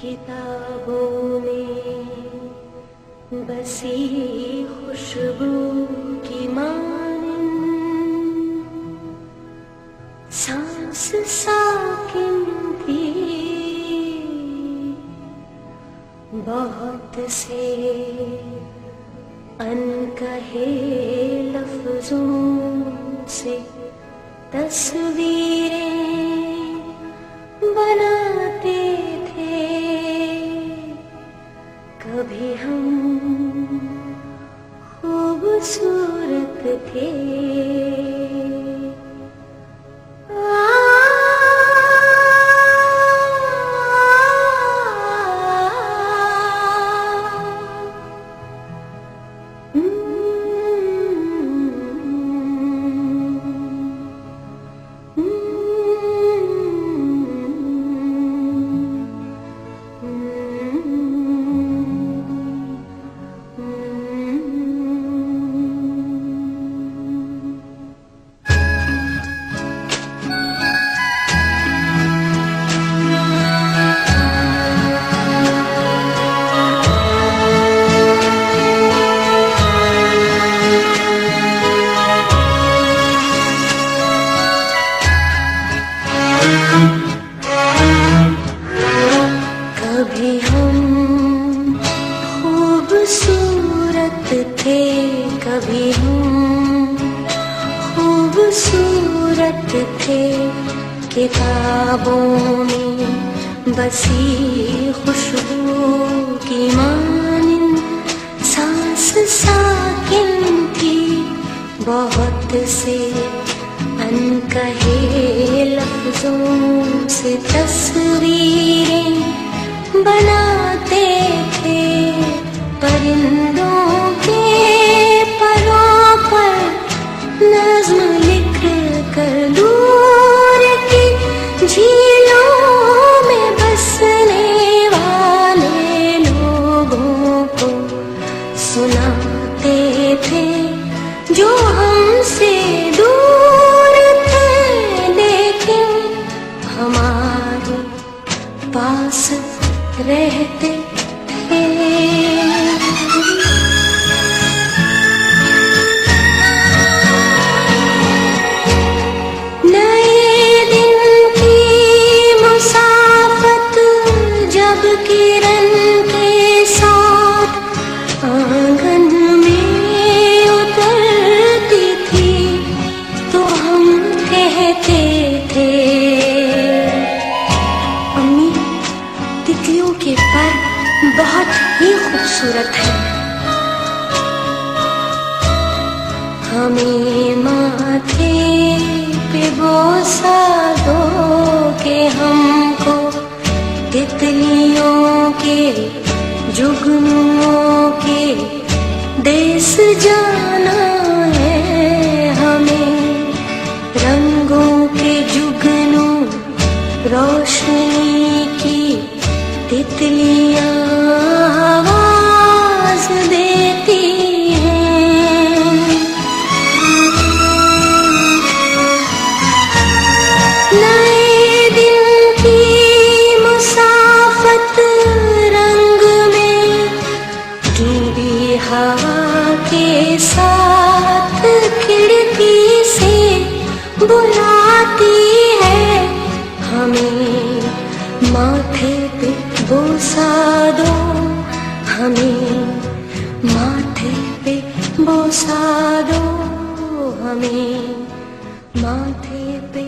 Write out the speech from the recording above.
किताबों में बसी खुशबू की मानिंद सांस साकिन थी। बहुत से अनकहे लफ्जों से तस्वीरें बनाते थे। कभी हम खूबसूरत थे। कभी हम खूबसूरत थे, कभी हम खूबसूरत थे। किताबों में बसी खुशबू की मानिंद सांस साकिन थी। बहुत से अनकहे लफ्जों से तस्वीरें बनाते थे। परिंदों के परों पर नज़्म लिख कर दूर की झीलों में बसने वाले लोगों को सुनाते थे जो हमसे दूर थे, लेकिन हमारे पास रहते थे। नए दिन की मुसाफत जब किरण के साथ आंगन में उतरती थी, तो हम कहते थे, अम्मी तितलियों के पर बहुत ही खूबसूरत है। हमें माथे पे बोसा दो के हमको तितलियों के जुगनुओं के देश जाना है। हमें रंगों के जुगनू रोशनी की तितलियां आवाज देती हैं। नए दिन की मुसाफत रंग में डूबी हवा के साथ खिड़की से बुलाती है। हमें माथे पे बोसा दो, हमें माथे पे बोसा दो, हमें माथे पे